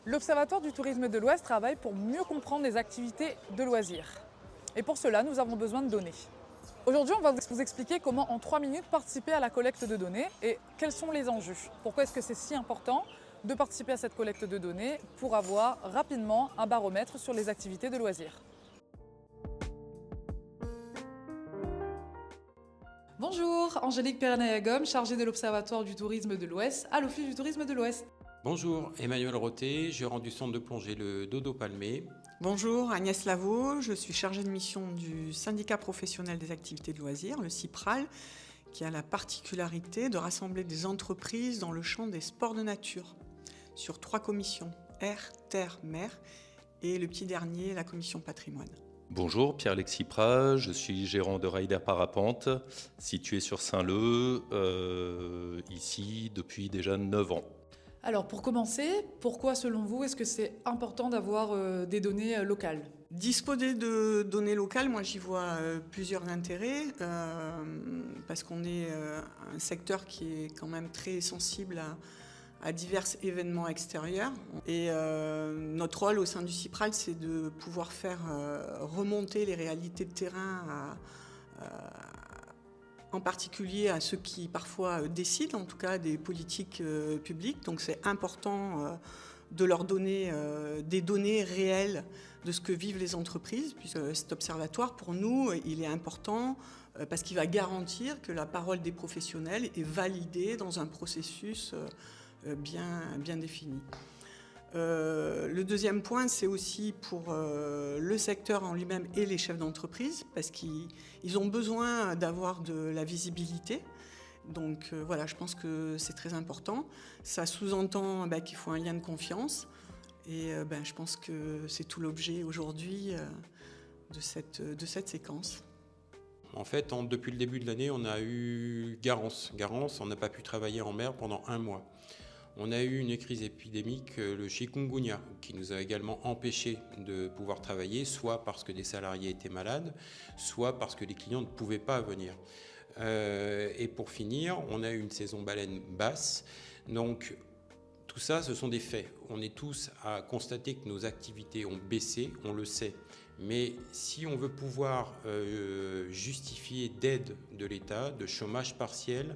L'Observatoire du tourisme de l'Ouest travaille pour mieux comprendre les activités de loisirs. Et pour cela, nous avons besoin de données. Aujourd'hui, on va vous expliquer comment en 3 minutes participer à la collecte de données et quels sont les enjeux. Pourquoi est-ce que c'est si important de participer à cette collecte de données pour avoir rapidement un baromètre sur les activités de loisirs. Bonjour, Angélique Pernet-Gomme, chargée de l'Observatoire du tourisme de l'Ouest à l'Office du tourisme de l'Ouest. Bonjour, Emmanuel Roté, gérant du centre de plongée le Dodo Palmé. Bonjour, Agnès Lavaux, je suis chargée de mission du syndicat professionnel des activités de loisirs, le CIPRAL, qui a la particularité de rassembler des entreprises dans le champ des sports de nature, sur 3 commissions, air, terre, mer, et le petit dernier, la commission patrimoine. Bonjour, Pierre-Alexis Prat, je suis gérant de Rider Parapente, situé sur Saint-Leu, ici depuis déjà 9 ans. Alors pour commencer, pourquoi selon vous est-ce que c'est important d'avoir des données locales ? Disposer de données locales, moi j'y vois plusieurs intérêts, parce qu'on est un secteur qui est quand même très sensible à divers événements extérieurs. Et notre rôle au sein du CIPRAL, c'est de pouvoir faire remonter les réalités de terrain en particulier à ceux qui parfois décident, en tout cas des politiques publiques. Donc c'est important de leur donner des données réelles de ce que vivent les entreprises, puisque cet observatoire, pour nous, il est important parce qu'il va garantir que la parole des professionnels est validée dans un processus bien défini. Le deuxième point, c'est aussi pour le secteur en lui-même et les chefs d'entreprise, parce qu'ils ont besoin d'avoir de la visibilité. Donc voilà, je pense que c'est très important. Ça sous-entend qu'il faut un lien de confiance. Et je pense que c'est tout l'objet aujourd'hui de cette séquence. En fait, depuis le début de l'année, on a eu Garance. Garance, on n'a pas pu travailler en mer pendant 1 mois. On a eu une crise épidémique, le chikungunya, qui nous a également empêché de pouvoir travailler, soit parce que des salariés étaient malades, soit parce que les clients ne pouvaient pas venir. Et pour finir, on a eu une saison baleine basse. Donc tout ça, ce sont des faits. On est tous à constater que nos activités ont baissé, on le sait. Mais si on veut pouvoir justifier d'aide de l'État, de chômage partiel,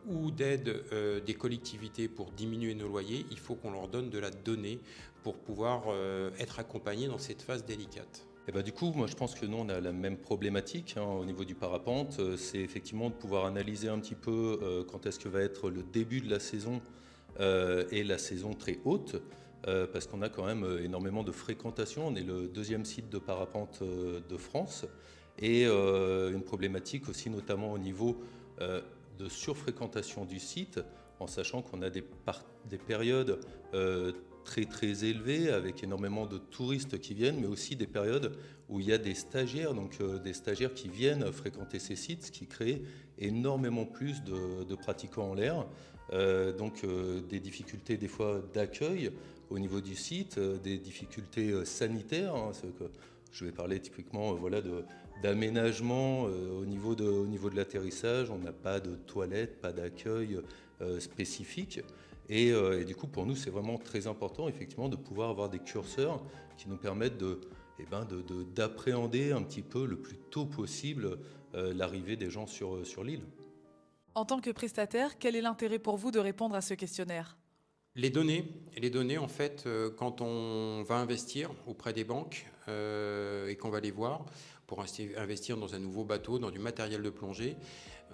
ou d'aide des collectivités pour diminuer nos loyers, il faut qu'on leur donne de la donnée pour pouvoir être accompagnés dans cette phase délicate. Et du coup, moi je pense que nous on a la même problématique au niveau du parapente, c'est effectivement de pouvoir analyser un petit peu quand est-ce que va être le début de la saison et la saison très haute, parce qu'on a quand même énormément de fréquentation, on est le 2e site de parapente de France, et une problématique aussi notamment au niveau de surfréquentation du site, en sachant qu'on a des périodes très élevées avec énormément de touristes qui viennent, mais aussi des périodes où il y a des stagiaires, donc des stagiaires qui viennent fréquenter ces sites, ce qui crée énormément plus de pratiquants en l'air, donc des difficultés des fois d'accueil au niveau du site, des difficultés sanitaires, je vais parler typiquement d'aménagement au niveau de l'atterrissage. On n'a pas de toilettes, pas d'accueil spécifique. Et du coup, pour nous, c'est vraiment très important effectivement de pouvoir avoir des curseurs qui nous permettent d'appréhender un petit peu le plus tôt possible l'arrivée des gens sur l'île. En tant que prestataire, quel est l'intérêt pour vous de répondre à ce questionnaire ? Les données, en fait, quand on va investir auprès des banques et qu'on va les voir pour investir dans un nouveau bateau, dans du matériel de plongée,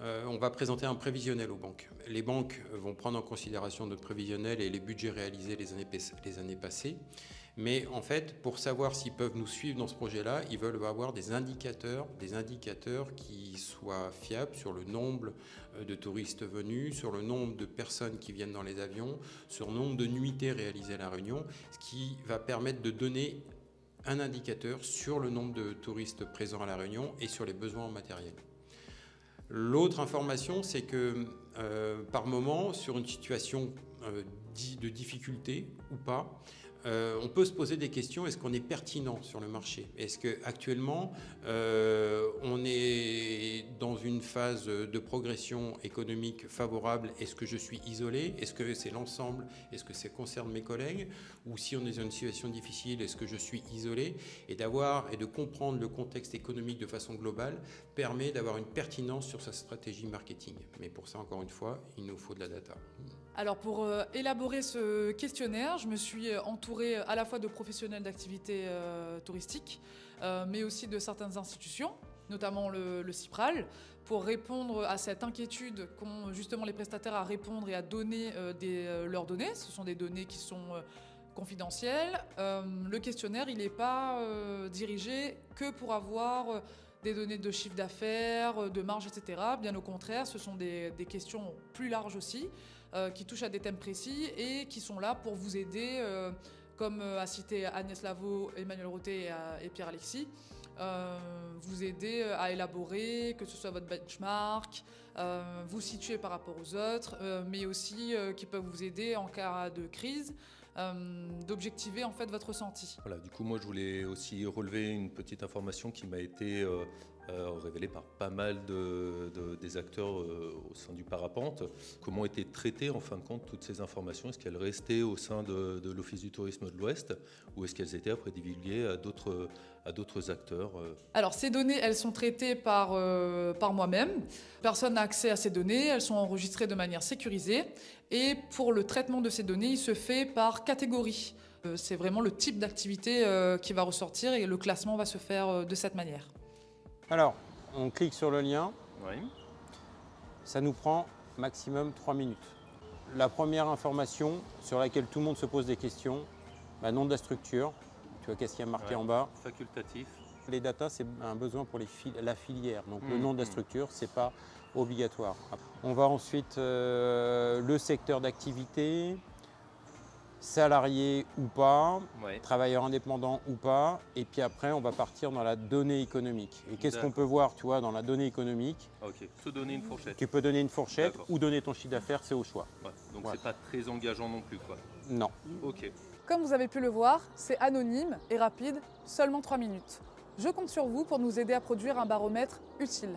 on va présenter un prévisionnel aux banques. Les banques vont prendre en considération notre prévisionnel et les budgets réalisés les années passées. Mais en fait, pour savoir s'ils peuvent nous suivre dans ce projet-là, ils veulent avoir des indicateurs qui soient fiables sur le nombre de touristes venus, sur le nombre de personnes qui viennent dans les avions, sur le nombre de nuitées réalisées à La Réunion, ce qui va permettre de donner un indicateur sur le nombre de touristes présents à La Réunion et sur les besoins en matériel. L'autre information, c'est que par moment, sur une situation de difficulté ou pas, on peut se poser des questions. Est-ce qu'on est pertinent sur le marché? Est-ce qu'actuellement, on est dans une phase de progression économique favorable? Est-ce que je suis isolé? Est-ce que c'est l'ensemble? Est-ce que ça concerne mes collègues? Ou si on est dans une situation difficile, est-ce que je suis isolé? Et de comprendre le contexte économique de façon globale permet d'avoir une pertinence sur sa stratégie marketing. Mais pour ça, encore une fois, il nous faut de la data. Alors pour élaborer ce questionnaire, je me suis entourée à la fois de professionnels d'activités touristiques, mais aussi de certaines institutions, notamment le CIPRAL, pour répondre à cette inquiétude qu'ont justement les prestataires à répondre et à donner leurs données. Ce sont des données qui sont confidentielles. Le questionnaire, il n'est pas dirigé que pour avoir des données de chiffre d'affaires, de marge, etc. Bien au contraire, ce sont des questions plus larges aussi, qui touchent à des thèmes précis et qui sont là pour vous aider, comme a cité Agnès Lavaux, Emmanuel Roté et Pierre-Alexis, vous aider à élaborer, que ce soit votre benchmark, vous situer par rapport aux autres, mais aussi qui peuvent vous aider en cas de crise, d'objectiver en fait votre ressenti. Voilà, du coup, moi, je voulais aussi relever une petite information qui m'a été révélée par pas mal des acteurs au sein du parapente. Comment étaient traitées, en fin de compte, toutes ces informations? Est-ce qu'elles restaient au sein de l'Office du tourisme de l'Ouest ou est-ce qu'elles étaient après divulguées à d'autres acteurs? Alors ces données, elles sont traitées par moi-même. Personne n'a accès à ces données, elles sont enregistrées de manière sécurisée. Et pour le traitement de ces données, il se fait par catégorie. C'est vraiment le type d'activité qui va ressortir et le classement va se faire de cette manière. Alors, on clique sur le lien. Oui. Ça nous prend maximum 3 minutes. La première information sur laquelle tout le monde se pose des questions, nom de la structure. Tu vois, qu'est-ce qu'il y a marqué en bas? Facultatif. Les datas, c'est un besoin pour la filière. Donc le nom de la structure, ce n'est pas obligatoire. On va ensuite le secteur d'activité, salarié ou pas, travailleur indépendant ou pas. Et puis après, on va partir dans la donnée économique. Et qu'est-ce qu'on peut voir, tu vois, dans la donnée économique? Ok, se donner une fourchette. Tu peux donner une fourchette ou donner ton chiffre d'affaires, c'est au choix. Ouais, donc Voilà. c'est pas très engageant non plus, quoi. Non. Ok. Comme vous avez pu le voir, c'est anonyme et rapide, seulement 3 minutes. Je compte sur vous pour nous aider à produire un baromètre utile.